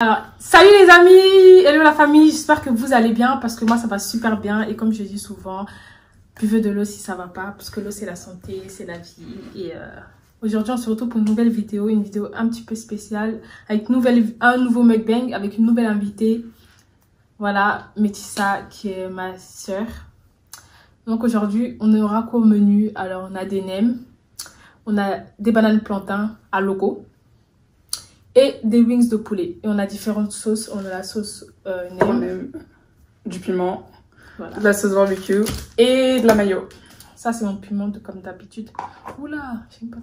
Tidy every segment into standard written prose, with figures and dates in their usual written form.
Alors, salut les amis, hello la famille, j'espère que vous allez bien parce que moi ça va super bien et comme je dis souvent, buvez de l'eau si ça va pas parce que l'eau c'est la santé, c'est la vie et aujourd'hui on se retrouve pour une nouvelle vidéo, un petit peu spéciale avec un nouveau mukbang avec une nouvelle invitée, voilà, Métissa qui est ma soeur. Donc aujourd'hui on aura quoi au menu? Alors on a des nems, on a des bananes plantains à logo et des wings de poulet. Et on a différentes sauces. On a la sauce nem, du piment, voilà, de la sauce barbecue et de la mayo. Ça c'est mon piment comme d'habitude. Oula, j'aime pas.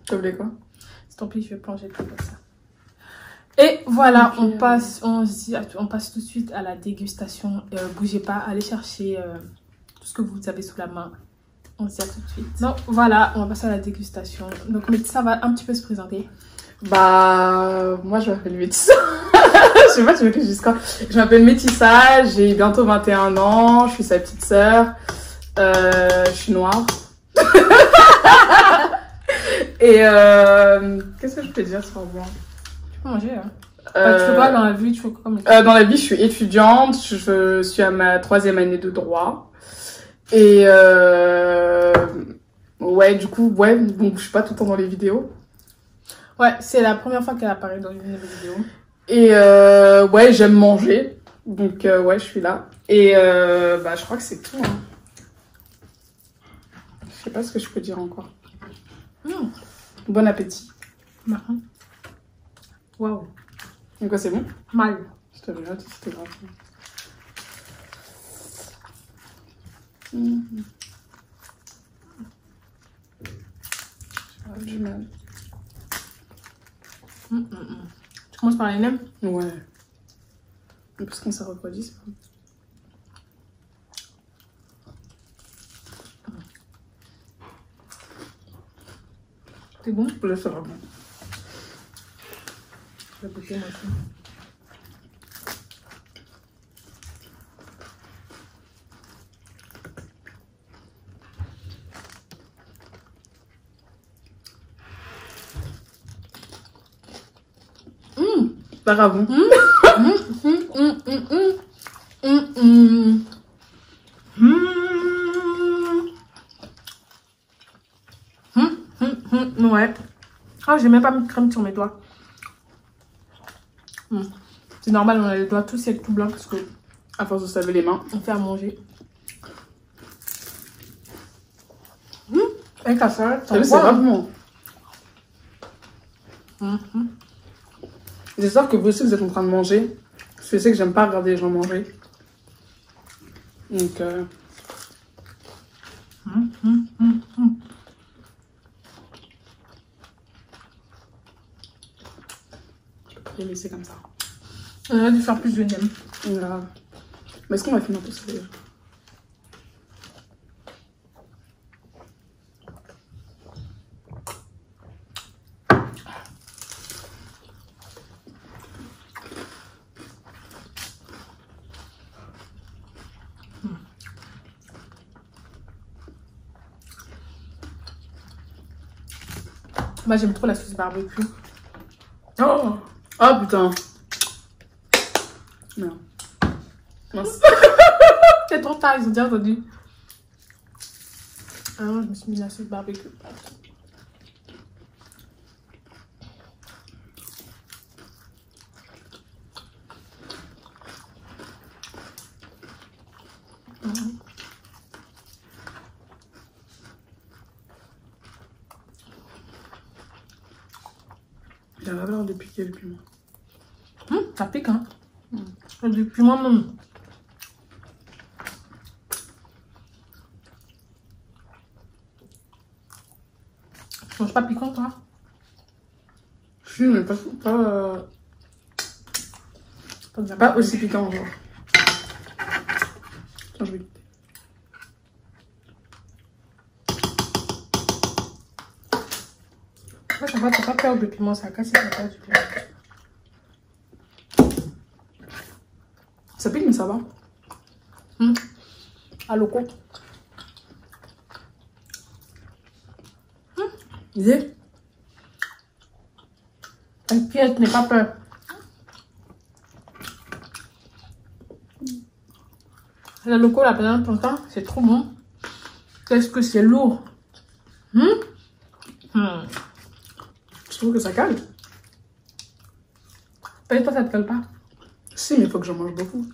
T'as oublié quoi? Tant pis, je vais plonger tout comme ça. Et voilà, on passe tout de suite à la dégustation. Bougez pas, allez chercher tout ce que vous avez sous la main. On se dit à tout de suite. Donc voilà, on va passer à la dégustation. Donc Métissa va un petit peu se présenter. Bah, moi je m'appelle Métissa. Je sais pas, tu veux que je dise quoi? Je m'appelle Métissa, j'ai bientôt 21 ans, je suis sa petite sœur. Je suis noire. Et qu'est-ce que je peux dire sur moi? Tu peux manger, hein? Tu vois dans la vie, tu fais quoi comme... Dans la vie, je suis étudiante, je suis à ma 3e année de droit. Et ouais, du coup, ouais, bon, je suis pas tout le temps dans les vidéos. Ouais, c'est la première fois qu'elle apparaît dans une vidéo. Et ouais, j'aime manger. Donc ouais, je suis là. Et bah, je crois que c'est tout. Hein. Je sais pas ce que je peux dire encore. Bon appétit. Marrant. Waouh. Donc quoi, c'est bon? Mal. Je te regarde, c'était grave. J'ai mal. Tu commences par les nems? Ouais. Parce qu'on s'est refroidi, c'est bon. C'est bon? Là, ça va bon. Je vais goûter moi aussi. Pas grave. Ouais. Ah, j'ai même pas mis de crème sur mes doigts. C'est normal, on a les doigts tous secs tout blancs parce que À force de se laver les mains. on fait à manger. Avec la salade, T'as vu, c'est grave bon. J'espère que vous aussi vous êtes en train de manger. Parce que je sais que j'aime pas regarder les gens manger. Donc je peux les laisser comme ça. On aurait dû faire plus de nems. Grave. Mais est-ce qu'on va finir tout ça déjà? Moi j'aime trop la sauce barbecue. Oh! Oh putain! Non. Mince. C'est trop tard, ils ont déjà entendu. Ah non, je me suis mis la sauce barbecue. Il a pas l'air de piquer le piment. Ça pique, hein? Du piment même. Tu manges pas piquant, toi? Si, mais pas aussi piquant, genre. Attends, je vais goûter. Ouais, ça va, t'as pas peur de piment, ça casse la peur du piment. Ça pique, mais ça va. À loco. Yeah. T'inquiète, n'aie pas peur. Le loco, la banane plantain, c'est trop bon. Qu'est-ce que c'est lourd. Je trouve que ça cale. Et toi, ça te cale pas? Si, mais il faut que j'en mange beaucoup.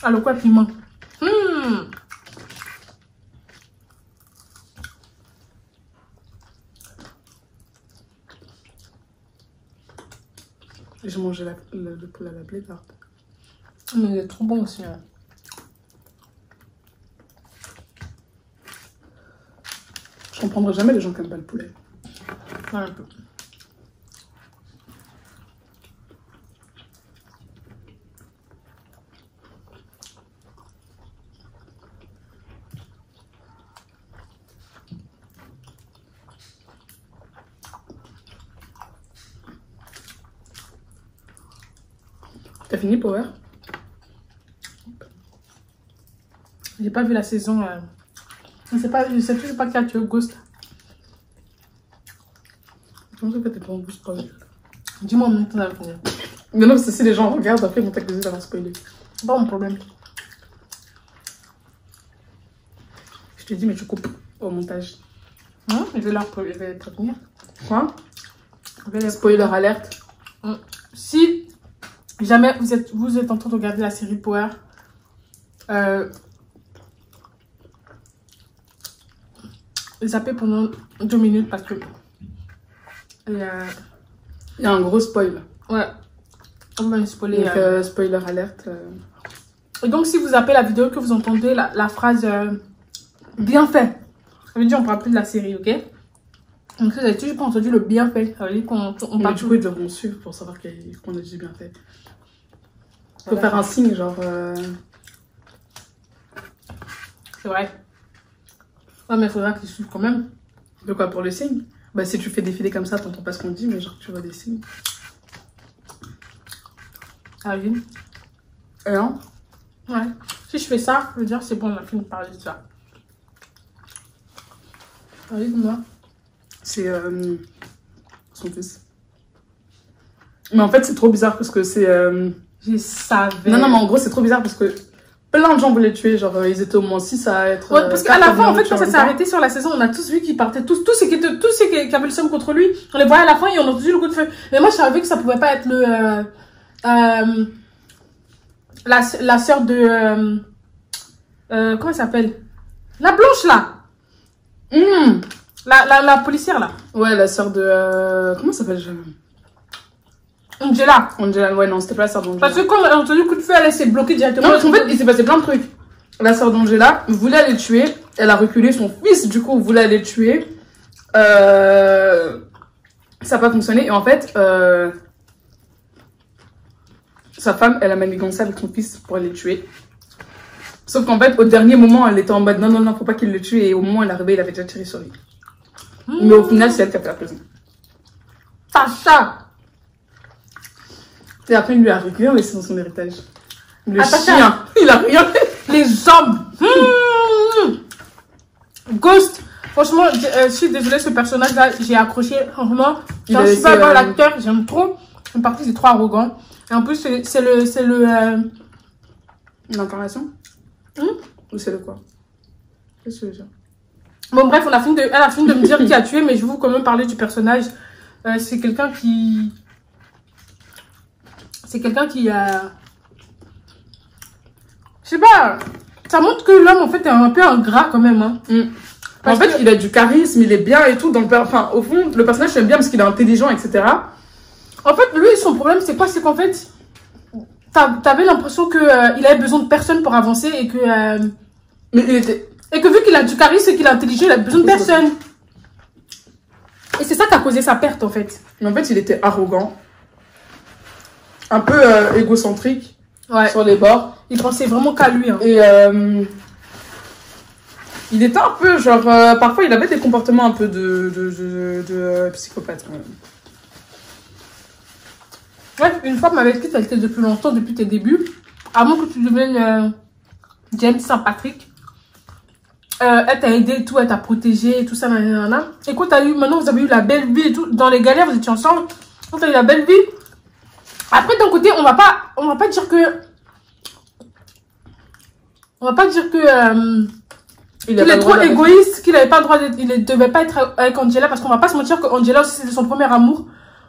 Ah, le quoi, piment. J'ai mangé le poulet à la blédarde. Mais il est trop bon aussi. Hein. Je comprendrai jamais les gens qui n'aiment pas le poulet. Ouais, un peu. T'as fini Power? J'ai pas vu la saison. Je sais toujours pas qui a tué Ghost. Comment ça fait que t'es pas en bouche spoil? Dis-moi en même temps, ça va finir. Mais non, parce que si les gens regardent, après ils vont t'accuser d'avoir spoilé. C'est pas mon problème. Je te dis, mais tu coupes au montage. Je vais leur prévenir. Quoi? Je vais les... Spoiler alerte. Si jamais vous êtes en train de regarder la série Power, zappez pendant 2 minutes parce que il y a un gros spoil. Ouais, on va spoiler. Donc, spoiler alerte. Et donc, si vous zappez la vidéo, que vous entendez la phrase bien fait, ça veut dire on parle plus de la série, ok? Donc, si vous avez toujours pas entendu le bien fait, ça veut dire qu'on parle. Du coup, ils devront suivre pour savoir qu'on a dit bien fait. Faut faire un signe, genre. C'est vrai. Ouais, mais il faudra qu'ils suivent quand même. De quoi, pour le signe? Bah, si tu fais défiler comme ça, t'entends pas ce qu'on dit, mais genre, tu vois des signes. Ah oui. Et non? Ouais. Si je fais ça, je veux dire, c'est bon, on a fini de parler de ça. Allez, dis-moi. C'est son fils. Mais en fait, c'est trop bizarre parce que c'est. Je savais. Non, mais en gros, c'est trop bizarre parce que plein de gens voulaient le tuer. Genre, ils étaient au moins 6 à être. Ouais, parce qu'à la fin, en fait, quand ça s'est arrêté sur la saison, on a tous vu qu'ils partaient, tous ceux qui avaient le seum contre lui, on les voyait à la fin et on a entendu le coup de feu. Mais moi, je savais que ça pouvait pas être la sœur de. Comment elle s'appelle? La blanche là! La policière là. Ouais, la sœur de. Comment ça s'appelle? Angela. Angela, ouais, non, c'était pas la sœur d'Angela. Parce que quand on a entendu le coup de feu, elle s'est bloquée directement. Non, parce qu'en fait, il s'est passé plein de trucs. La sœur d'Angela voulait aller tuer. Elle a reculé. Son fils, du coup, voulait aller tuer. Ça n'a pas fonctionné. Et en fait, sa femme, elle a manigancé avec son fils pour aller le tuer. Sauf qu'en fait, au dernier moment, elle était en mode non, faut pas qu'il le tue. Et au moment où elle est arrivée, il avait déjà tiré sur lui. Mais au final, c'est elle qui a fait la prison. Sacha! Et après, il lui a rien laissé dans son héritage. Le Attends, chien, il a rien fait. Les hommes! Ghost! Franchement, je suis désolée, ce personnage-là, j'ai accroché. Franchement, je suis super bon l'acteur, j'aime trop. Une partie, c'est trop arrogant. Et en plus, c'est le L'incarnation? Ou c'est le quoi? Qu'est-ce que je veux dire? Bon, bref, elle a fini de me dire qui a tué, mais je vais vous quand même parler du personnage. C'est quelqu'un qui... C'est quelqu'un qui a... Je sais pas, ça montre que l'homme, en fait, est un peu ingrat quand même. Hein. En fait, il a du charisme, il est bien et tout. Donc, enfin, au fond, le personnage, j'aime bien parce qu'il est intelligent, etc. En fait, lui, son problème, c'est quoi? C'est qu'en fait, t'avais l'impression qu'il avait besoin de personne pour avancer et que... Mais il était... Et que vu qu'il a du charisme et qu'il est intelligent, il a besoin de personne. Et c'est ça qui a causé sa perte, en fait. Mais en fait, il était arrogant. Un peu égocentrique. Ouais. Sur les bords. Il pensait vraiment qu'à lui. Hein. Et il était un peu, genre... parfois, il avait des comportements un peu de psychopathe, quand même. Bref, une femme avec qui tu as été depuis longtemps, depuis tes débuts, avant que tu deviennes James Saint-Patrick, elle t'a aidé et tout, elle t'a protégé et tout ça, nanana. Et quand maintenant vous avez eu la belle vie et tout, dans les galères, vous étiez ensemble, quand t'as eu la belle vie, après d'un côté, on va pas dire que... On va pas dire que Il qu'il est trop égoïste, qu'il avait pas le droit d'être, il ne devait pas être avec Angela, parce qu'on va pas se mentir que Angela aussi c'était son premier amour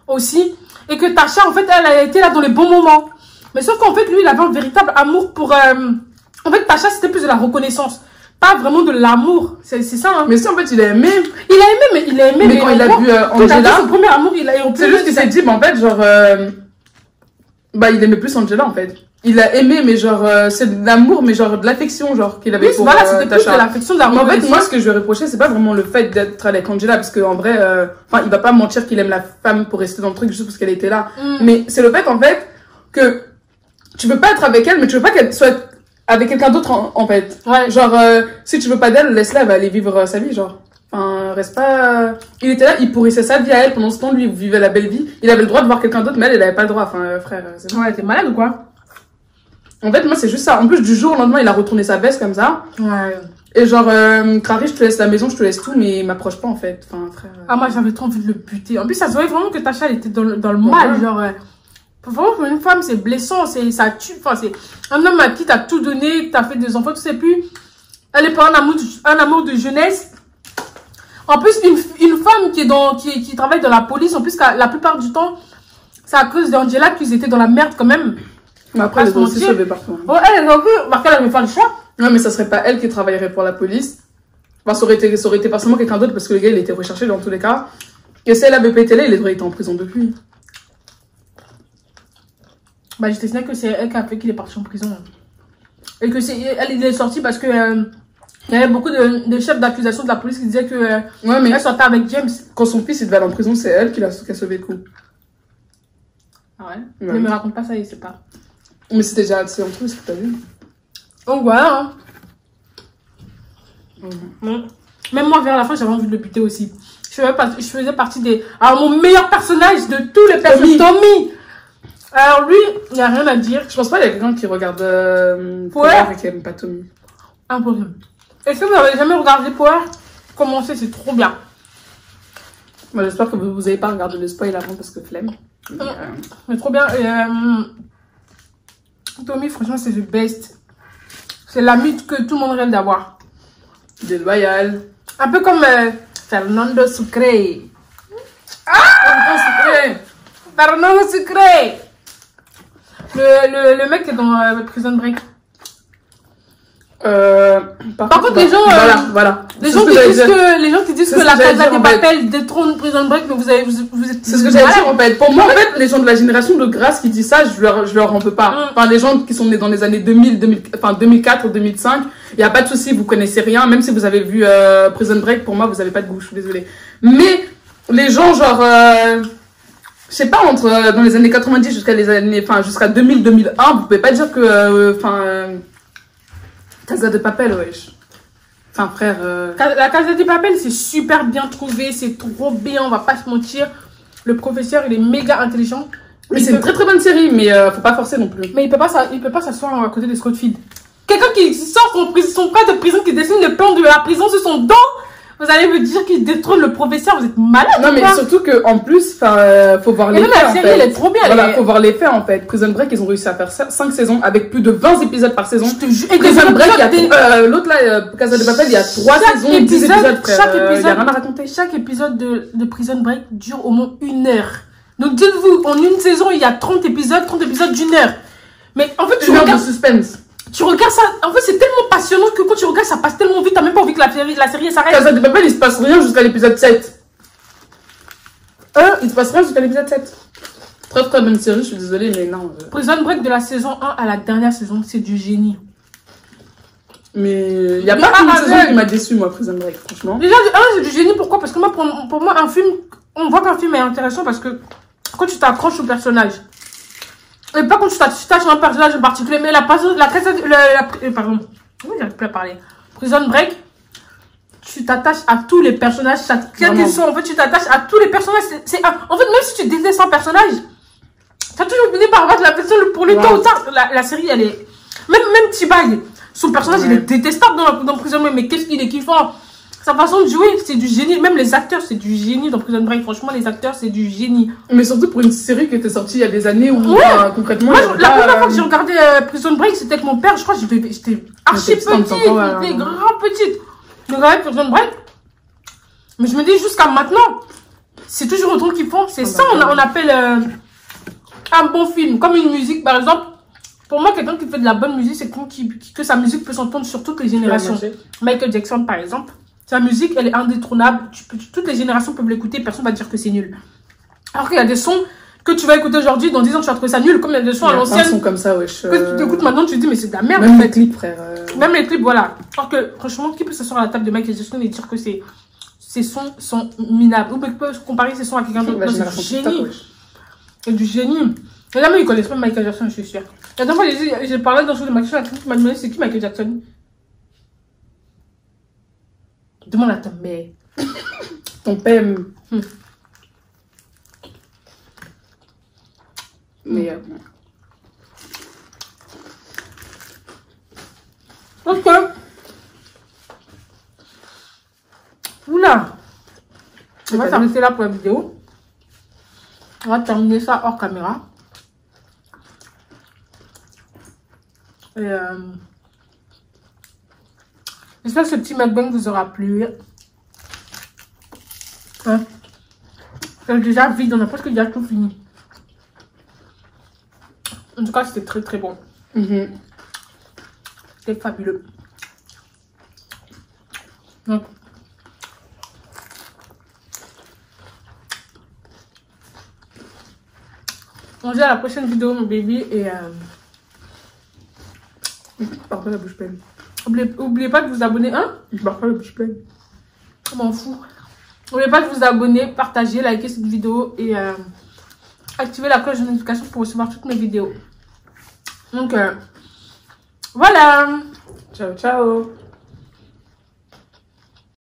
aussi, et que Tasha en fait elle a été là dans les bons moments. Mais sauf qu'en fait lui il avait un véritable amour pour en fait Tasha c'était plus de la reconnaissance, pas vraiment de l'amour, c'est ça hein. Mais si en fait il a aimé. Mais quand il a vu Angela, son premier amour, c'est juste qu'il s'est dit, bah en fait genre bah il aimait plus Angela en fait. Il a aimé, mais genre, c'est de l'amour, mais genre de l'affection, genre, qu'il avait pour voilà, c'était plus de Tasha. l'affection, de la Mais en fait, reconnaissance. moi, ce que je lui ai reproché, c'est pas vraiment le fait d'être avec Angela, parce qu'en vrai, enfin, il va pas mentir qu'il aime la femme pour rester dans le truc juste parce qu'elle était là. Mais c'est le fait, en fait, que tu veux pas être avec elle, mais tu veux pas qu'elle soit avec quelqu'un d'autre, en fait. Ouais. Genre, si tu veux pas d'elle, laisse-la, elle va aller vivre sa vie, genre. Enfin, reste pas... Il était là, il pourrissait sa vie à elle, pendant ce temps, lui, il vivait la belle vie. Il avait le droit de voir quelqu'un d'autre, mais elle avait pas le droit. Enfin, frère, c'est bon. Ouais, t'es malade ou quoi? En fait, moi, c'est juste ça. En plus, du jour au lendemain, il a retourné sa veste comme ça. Ouais. Et genre, Clary, je te laisse la maison, je te laisse tout, mais il m'approche pas, en fait. Enfin, frère. Ah, moi, j'avais trop envie de le buter. En plus, ça se voyait vraiment que Tasha, elle était dans le mal. Genre, vraiment, pour une femme, c'est blessant, ça tue. Enfin, c'est un homme à qui t'as tout donné, t'as fait des enfants, tu sais plus. Elle est pas un amour de jeunesse. En plus, une femme qui travaille dans la police, en plus, la plupart du temps, c'est à cause d'Angela qu'ils étaient dans la merde quand même. Mais après, elle est aussi sauvée partout. Oh, elle aurait pu marquer la faire le choix. Non, mais ça serait pas elle qui travaillerait pour la police. Enfin, ça aurait été forcément quelqu'un d'autre parce que le gars, il était recherché dans tous les cas. Et si elle avait pété là, il aurait été en prison depuis. Bah, je t'explique que c'est elle qui a fait qu'il est parti en prison. Et que il est sorti parce que il y avait beaucoup de chefs d'accusation de la police qui disaient que ouais, mais elle sortait avec James. Quand son fils il devait aller en prison, c'est elle qui a sauvé le coup. Ah ouais? Ne me raconte pas ça, il sait pas. Mais c'était déjà assez en tout, ce que t'as vu. Donc voilà. Hein. Même moi, vers la fin, j'avais envie de le buter aussi. Je faisais partie des... Alors, mon meilleur personnage de tous les personnages, Tommy. Alors lui, il n'y a rien à dire. Je pense pas qu'il y a quelqu'un qui regarde Power et qui aime pas Tommy. Impossible. Est-ce que vous n'avez jamais regardé Power? Commencez, c'est trop bien. Moi, j'espère que vous n'avez pas regardé le spoil avant parce que flemme. C'est trop bien. Et, Tommy, franchement, c'est le best. C'est l'ami que tout le monde rêve d'avoir. Déloyal. Un peu comme Fernando Sucre. Fernando Sucre. Le mec qui est dans Prison Break. Par contre, les gens, voilà. Les gens qui disent que la Casa de Papel détrône Prison Break, mais vous êtes. C'est ce que j'allais dire en fait. Pour moi, en fait, les gens de la génération de grâce qui disent ça, je leur en peux pas. Enfin, les gens qui sont nés dans les années 2004 ou 2005, il y a pas de souci, vous connaissez rien, même si vous avez vu Prison Break, pour moi, vous avez pas de goût, je suis désolée. Mais les gens genre je sais pas, dans les années 90 jusqu'à 2000, 2001, vous pouvez pas dire que Casa de Papel, wesh. Enfin, frère... La Casa de Papel, c'est super bien trouvé, c'est trop bien, on va pas se mentir. Le professeur, il est méga intelligent. Mais c'est une très très bonne série, mais faut pas forcer non plus. Mais il peut pas s'asseoir à côté de Scottfield. Quelqu'un qui sort son cas de prison, qui dessine le plan de la prison sur son dos, vous allez me dire qu'il détrône le professeur, vous êtes malade. Non, mais surtout que en plus, faut voir les faits. La série, elle est trop bien. Voilà, faut voir les faits en fait. Prison Break, ils ont réussi à faire 5 saisons avec plus de 20 épisodes par saison. Je te jure. Prison Break, l'autre là, Casa de Papel, il y a 3 saisons, 10 épisodes, frère. Il y a rien à raconter. Chaque épisode de Prison Break dure au moins 1 heure. Donc dites-vous, en une saison, il y a 30 épisodes d'1 heure. Mais en fait, tu regardes de suspense. Tu regardes ça, en fait c'est tellement passionnant que quand tu regardes ça passe tellement vite, t'as même pas envie que la série s'arrête. Casa de Papel, il se passe rien jusqu'à l'épisode 7. Il se passe rien jusqu'à l'épisode 7. Très très bonne série, je suis désolée, mais non. Prison Break de la saison 1 à la dernière saison, c'est du génie. Mais il n'y a pas une saison qui m'a déçu, moi, Prison Break, franchement. Déjà, c'est du génie, pourquoi? Parce que moi, pour moi, un film, on voit qu'un film est intéressant parce que quand tu t'accroches au personnage. Et pas quand tu t'attaches à un personnage en particulier, mais pardon, oui, j'arrive plus à parler. Prison Break, tu t'attaches à tous les personnages, quel qu'ils sont, en fait, tu t'attaches à tous les personnages. En fait, même si tu détestes un personnage, t'as toujours fini par avoir de la personne pour lui tôt ou tard. La série, elle est. Même T-Bag, son personnage, il est détestable dans Prison Break, mais qu'est-ce qu'il est kiffant. Sa façon de jouer, c'est du génie. Même les acteurs, c'est du génie dans Prison Break. Franchement, les acteurs, c'est du génie. Mais surtout pour une série qui était sortie il y a des années où concrètement. Moi, la première fois que j'ai regardé Prison Break, c'était avec mon père. Je crois que j'étais archi petite. J'étais grand petite. Je regardais Prison Break. Mais je me dis, jusqu'à maintenant, c'est toujours autant qu'ils font. C'est ça, on appelle un bon film. Comme une musique, par exemple. Pour moi, quelqu'un qui fait de la bonne musique, c'est que sa musique peut s'entendre sur toutes les générations. Michael Jackson, par exemple. Sa musique, elle est indétrônable. Toutes les générations peuvent l'écouter. Personne ne va dire que c'est nul. Alors qu'il y a des sons que tu vas écouter aujourd'hui. Dans 10 ans, tu vas trouver ça nul. Comme il y a des sons à l'ancienne. Des sons comme ça, wesh. Que tu écoutes maintenant, tu te dis, mais c'est de la merde. Même les clips, frère. Même les clips, voilà. Alors que, franchement, qui peut s'asseoir à la table de Michael Jackson et dire que ces sons sont minables? Ou peut comparer ces sons à quelqu'un d'autre? C'est du génie. C'est du génie. Et là, mais ils connaissent pas Michael Jackson, je suis sûre. La dernière fois, j'ai parlé d'un show de Michael Jackson. Tu m'as demandé, c'est qui Michael Jackson? Demande à ta mère. Ton père. Mais ok. Oula. On va s'arrêter là pour la vidéo. On va terminer ça hors caméra. Et j'espère que ce petit mukbang vous aura plu. Hein? C'est déjà vide, on a presque déjà tout fini. En tout cas, c'était très très bon. C'était fabuleux. Donc, on se dit à la prochaine vidéo, mon baby. Et parle pas la bouche pleine. Oubliez pas de vous abonner. Hein? Je parle pas la bouche pleine. Je m'en fous. N'oubliez pas de vous abonner, partager, liker cette vidéo et activer la cloche de notification pour recevoir toutes mes vidéos. Donc, voilà. Ciao, ciao.